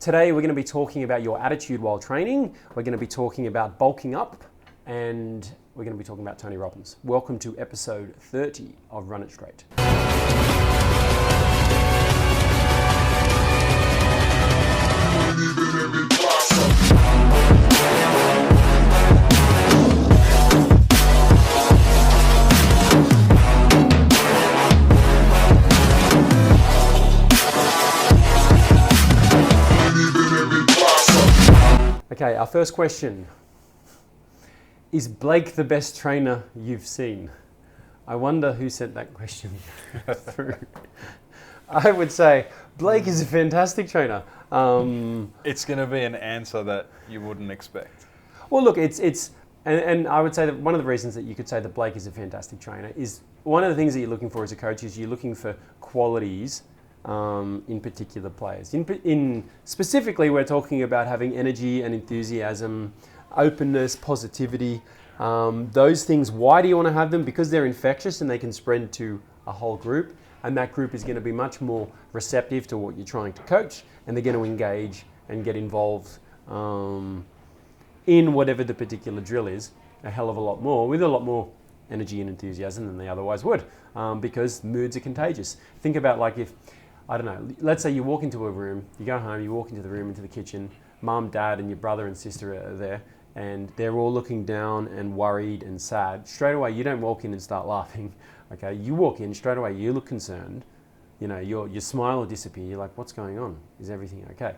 Today we're going to be talking about your attitude while training. We're going to be talking about bulking up, and we're going to be talking about Tony Robbins. Welcome to episode 30 of Run It Straight. Okay, our first question. Is Blake the best trainer you've seen? I wonder who sent that question through. I would say Blake is a fantastic trainer. It's going to be an answer that you wouldn't expect. Well, look, and I would say that one of the reasons that you could say that Blake is a fantastic trainer is one of the things that you're looking for as a coach is you're looking for qualities in particular players. In specifically, we're talking about having energy and enthusiasm, openness, positivity. Those things, why do you want to have them? Because they're infectious and they can spread to a whole group, and that group is going to be much more receptive to what you're trying to coach, and they're going to engage and get involved in whatever the particular drill is a hell of a lot more, with a lot more energy and enthusiasm than they otherwise would, because moods are contagious. Think about like if, I don't know, let's say you walk into a room, you go home, you walk into the room, into the kitchen, mum, dad, and your brother and sister are there, and they're all looking down and worried and sad. Straight away, you don't walk in and start laughing, okay? You walk in, straight away, you look concerned, you know, your smile will disappear. You're like, what's going on? Is everything okay?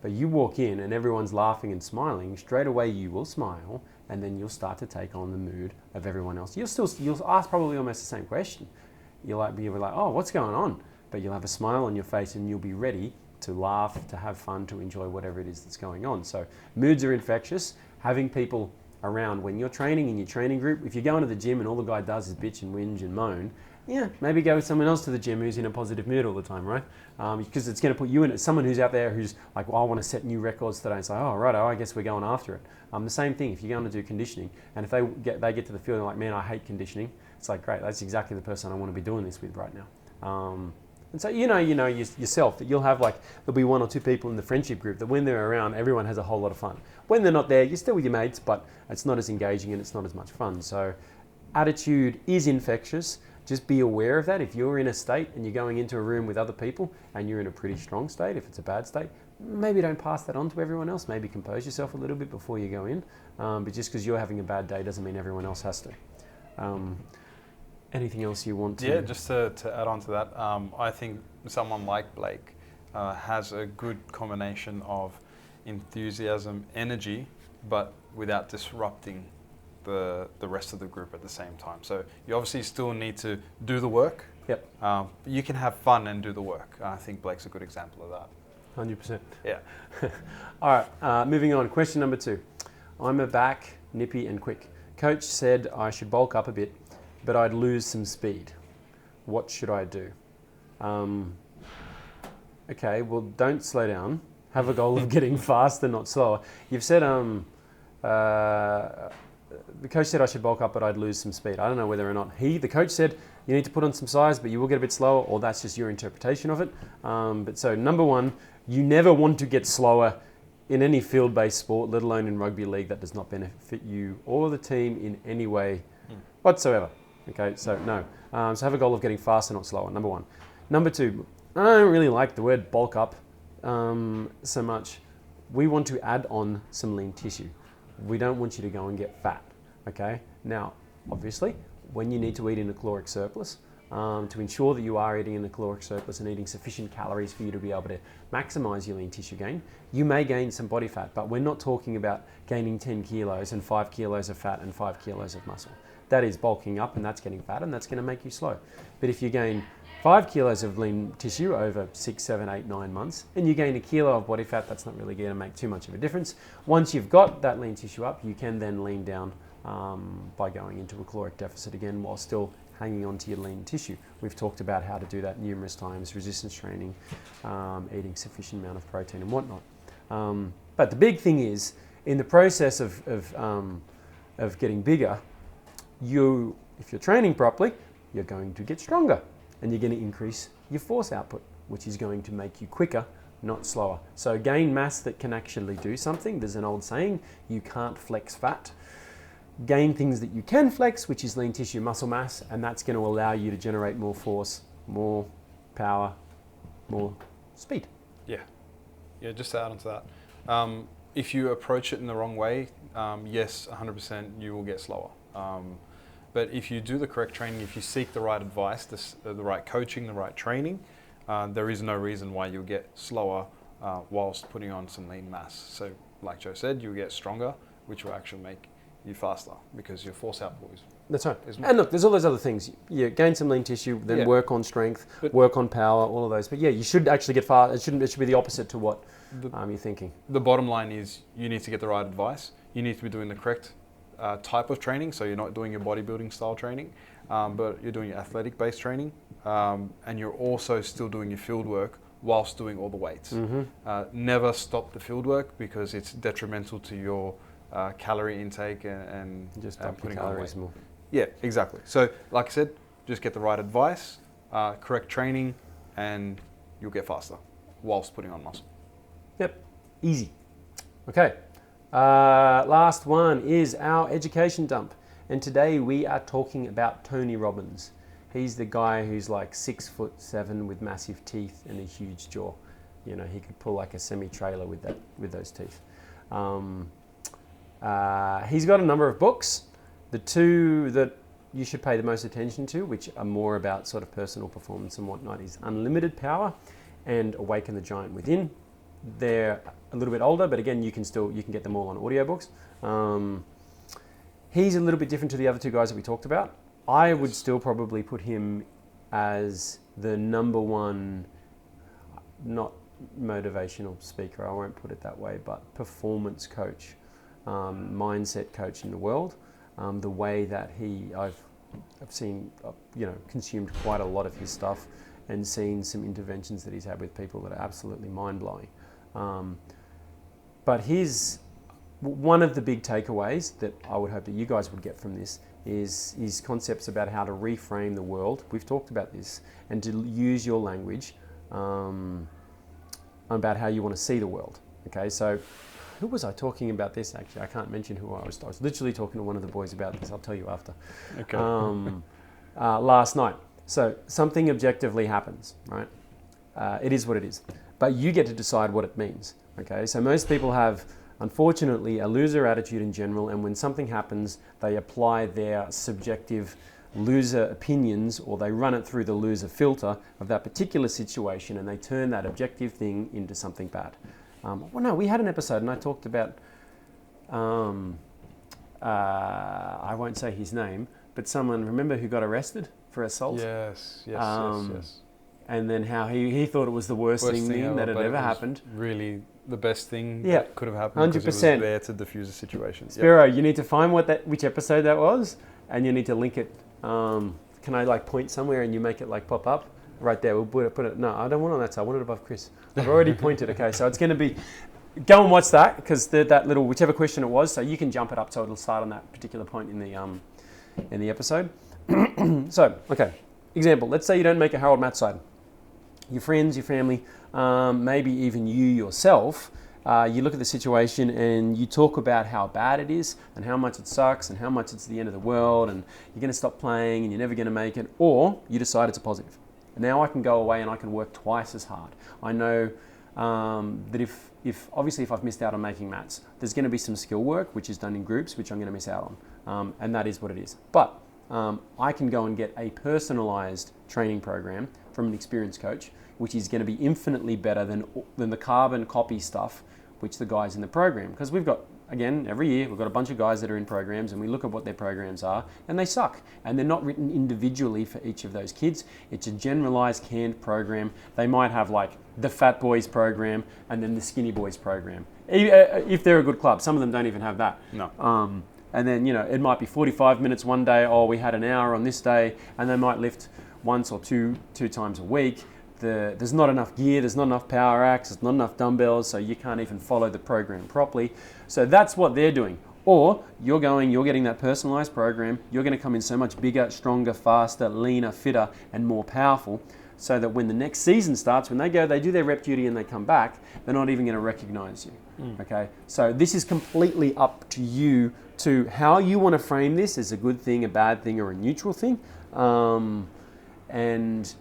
But you walk in and everyone's laughing and smiling, straight away you will smile, and then you'll start to take on the mood of everyone else. You'll ask probably almost the same question. You'll be like, oh, what's going on? But you'll have a smile on your face and you'll be ready to laugh, to have fun, to enjoy whatever it is that's going on. So moods are infectious. Having people around when you're training in your training group, if you're going to the gym and all the guy does is bitch and whinge and moan, yeah, maybe go with someone else to the gym who's in a positive mood all the time, right? Because it's going to put you in it. Someone who's out there who's like, well, I want to set new records today. It's like, oh, right, I guess we're going after it. The same thing, if you're going to do conditioning, and if they get to the field and like, man, I hate conditioning, it's like, great, that's exactly the person I want to be doing this with right now. And so you know yourself that you'll have like, there'll be one or two people in the friendship group that when they're around, everyone has a whole lot of fun. When they're not there, you're still with your mates, but it's not as engaging and it's not as much fun. So attitude is infectious. Just be aware of that. If you're in a state and you're going into a room with other people and you're in a pretty strong state, if it's a bad state, maybe don't pass that on to everyone else. Maybe compose yourself a little bit before you go in. But just because you're having a bad day doesn't mean everyone else has to. Anything else you want to? Yeah, just to add on to that, I think someone like Blake has a good combination of enthusiasm, energy, but without disrupting the rest of the group at the same time. So you obviously still need to do the work. Yep. You can have fun and do the work. I think Blake's a good example of that. 100%. Yeah. All right, moving on. Question number 2. I'm a back, nippy and quick. Coach said I should bulk up a bit, but I'd lose some speed. What should I do? Okay, well, don't slow down. Have a goal of getting faster, not slower. You've said, the coach said I should bulk up, but I'd lose some speed. I don't know whether or not the coach said you need to put on some size, but you will get a bit slower, or that's just your interpretation of it. But so number 1, you never want to get slower in any field-based sport, let alone in rugby league. That does not benefit you or the team in any way whatsoever. Okay, so no. So have a goal of getting faster, not slower, number 1. Number 2, I don't really like the word bulk up so much. We want to add on some lean tissue. We don't want you to go and get fat, okay? Now, obviously, when you need to eat in a caloric surplus, to ensure that you are eating in a caloric surplus and eating sufficient calories for you to be able to maximize your lean tissue gain, you may gain some body fat, but we're not talking about gaining 10 kilos and 5 kilos of fat and 5 kilos of muscle. That is bulking up and that's getting fat and that's going to make you slow. But if you gain 5 kilos of lean tissue over 6, 7, 8, 9 months and you gain a kilo of body fat, that's not really going to make too much of a difference. Once you've got that lean tissue up, you can then lean down by going into a caloric deficit again while still hanging on to your lean tissue. We've talked about how to do that numerous times, resistance training, eating sufficient amount of protein and whatnot. But the big thing is, in the process of getting bigger, if you're training properly, you're going to get stronger and you're going to increase your force output, which is going to make you quicker, not slower. So gain mass that can actually do something. There's an old saying, you can't flex fat. Gain things that you can flex, which is lean tissue muscle mass, and that's going to allow you to generate more force, more power, more speed. Yeah, just to add on to that. If you approach it in the wrong way, yes, 100% you will get slower. But if you do the correct training, if you seek the right advice, the right coaching, the right training, there is no reason why you'll get slower whilst putting on some lean mass. So like Joe said, you'll get stronger, which will actually make you faster because your force output is... That's right. And look, there's all those other things. You gain some lean tissue, then work on strength, work on power, all of those. But yeah, you should actually get far. It should be the opposite to what you're thinking. The bottom line is you need to get the right advice. You need to be doing the correct type of training. So you're not doing your bodybuilding style training, but you're doing your athletic based training. And you're also still doing your field work whilst doing all the weights. Never stop the field work because it's detrimental to your calorie intake and just putting calories on weight. more. Yeah, exactly. So like I said, just get the right advice, correct training, and you'll get faster whilst putting on muscle. Yep, easy. Okay, last one is our education dump. And today we are talking about Tony Robbins. He's the guy who's like 6'7" with massive teeth and a huge jaw. You know, he could pull like a semi-trailer with those teeth. He's got a number of books. The two that you should pay the most attention to, which are more about sort of personal performance and whatnot, is Unlimited Power and Awaken the Giant Within. They're a little bit older, but again, you can get them all on audiobooks. He's a little bit different to the other two guys that we talked about. I would still probably put him as the number one, not motivational speaker, I won't put it that way, but performance coach, mindset coach in the world. The way that I've seen, consumed quite a lot of his stuff and seen some interventions that he's had with people that are absolutely mind-blowing. But one of the big takeaways that I would hope that you guys would get from this is his concepts about how to reframe the world. We've talked about this, and to use your language about how you want to see the world. Okay, so who was I talking about this actually? I can't mention who I was. I was literally talking to one of the boys about this. I'll tell you after. Okay. Last night. So something objectively happens, right? It is what it is. But you get to decide what it means. Okay, so most people have, unfortunately, a loser attitude in general, and when something happens, they apply their subjective loser opinions, or they run it through the loser filter of that particular situation, and they turn that objective thing into something bad. We had an episode, and I talked about, I won't say his name, but someone, remember, who got arrested for assault? Yes. And then how he thought it was the worst thing that had ever happened. Really the best thing that could have happened 100%. because it was there to diffuse the situation. Spiro, you need to find which episode that was, and you need to link it. Can I point somewhere and you make it pop up? Right there, we'll put it. No, I don't want it on that side. I want it above Chris. I've already pointed. Okay, so it's going to be. Go and watch that because that little whichever question it was. So you can jump it up so it'll start on that particular point in the episode. So okay, example. Let's say you don't make a Harold Matt side. Your friends, your family, maybe even you yourself. You look at the situation and you talk about how bad it is and how much it sucks and how much it's the end of the world and you're going to stop playing and you're never going to make it, or you decide it's a positive. Now I can go away and I can work twice as hard. I know that if I've missed out on making mats, there's going to be some skill work which is done in groups which I'm going to miss out on, and that is what it is. But I can go and get a personalized training program from an experienced coach, which is going to be infinitely better than the carbon copy stuff which the guys in the program, because we've got, again, every year we've got a bunch of guys that are in programs and we look at what their programs are and they suck, and they're not written individually for each of those kids. It's a generalized canned program. They might have the fat boys program and then the skinny boys program, if they're a good club. Some of them don't even have that. No. And then it might be 45 minutes one day, we had an hour on this day, and they might lift once or two times a week. There's not enough gear, there's not enough power acts, there's not enough dumbbells, so you can't even follow the program properly. So that's what they're doing. Or you're getting that personalized program, you're going to come in so much bigger, stronger, faster, leaner, fitter, and more powerful. so that when the next season starts, when they go, they do their rep duty and they come back, they're not even going to recognize you. Okay, so this is completely up to you to how you want to frame this as a good thing, a bad thing, or a neutral thing. And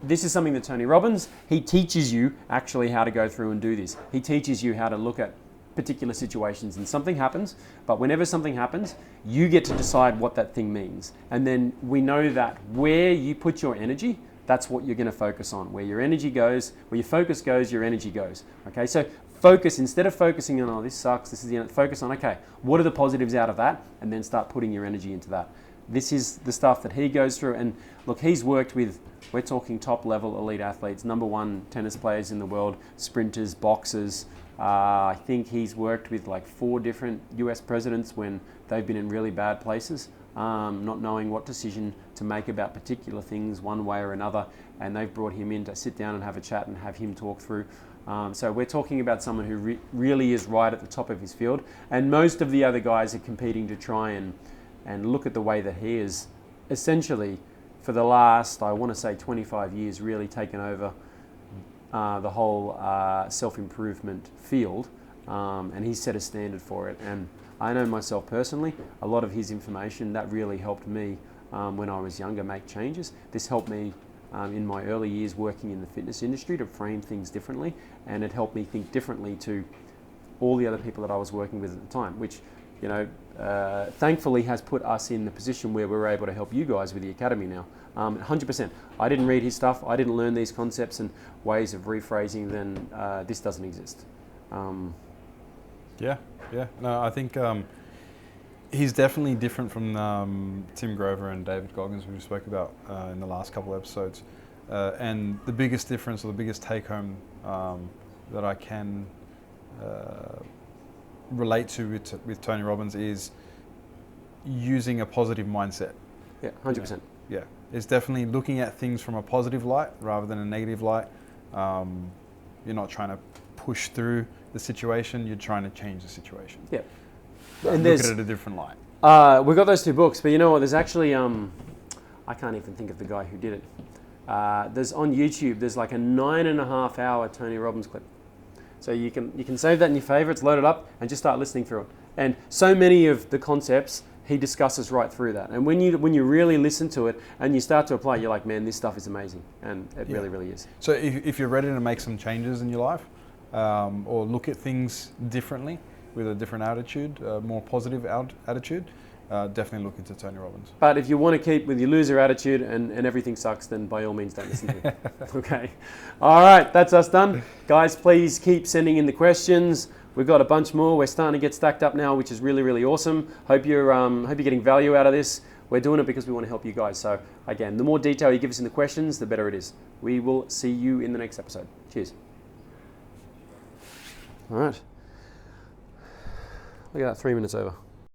this is something that Tony Robbins, he teaches you actually how to go through and do this. He teaches you how to look at particular situations, and something happens, but whenever something happens, you get to decide what that thing means. And then we know that where you put your energy, that's what you're going to focus on. Where your energy goes, where your focus goes, your energy goes. Okay, so focus, instead of focusing on, oh, this sucks, this is the end, focus on, okay, what are the positives out of that? And then start putting your energy into that. This is the stuff that he goes through. And look, he's worked with, we're talking top level elite athletes, #1 tennis players in the world, sprinters, boxers. I think he's worked with like 4 different US presidents when they've been in really bad places, not knowing what decision to make about particular things one way or another. And they've brought him in to sit down and have a chat and have him talk through. So we're talking about someone who really is right at the top of his field. And most of the other guys are competing to try and look at the way that he is essentially for the last, I want to say 25 years, really taken over the whole self-improvement field, and he's set a standard for it. And I know myself personally, a lot of his information, that really helped me when I was younger make changes. This helped me in my early years working in the fitness industry to frame things differently, and it helped me think differently to all the other people that I was working with at the time, which, you know, thankfully has put us in the position where we're able to help you guys with the Academy now. 100%. I didn't read his stuff, I didn't learn these concepts and ways of rephrasing, then this doesn't exist. Yeah. No, I think he's definitely different from Tim Grover and David Goggins, we spoke about in the last couple of episodes. And the biggest difference, or the biggest take home that I can relate to with Tony Robbins is using a positive mindset. Yeah, 100%. Yeah, it's definitely looking at things from a positive light rather than a negative light. You're not trying to push through the situation, you're trying to change the situation. Yeah. And look at it a different light. We've got those 2 books, but you know what, there's actually, I can't even think of the guy who did it. There's on YouTube, there's like a 9.5 hour Tony Robbins clip. So you can save that in your favorites, load it up, and just start listening through it. And so many of the concepts he discusses right through that. And when you really listen to it and you start to apply, you're like, man, this stuff is amazing, and it really, really is. So if you're ready to make some changes in your life, or look at things differently with a different attitude, a more positive attitude, definitely look into Tony Robbins. But if you want to keep with your loser attitude and everything sucks, then by all means don't listen to it. Okay. All right, that's us done. Guys, please keep sending in the questions. We've got a bunch more. We're starting to get stacked up now, which is really, really awesome. Hope you're getting value out of this. We're doing it because we want to help you guys. So again, the more detail you give us in the questions, the better it is. We will see you in the next episode. Cheers. All right. Look at that, 3 minutes over.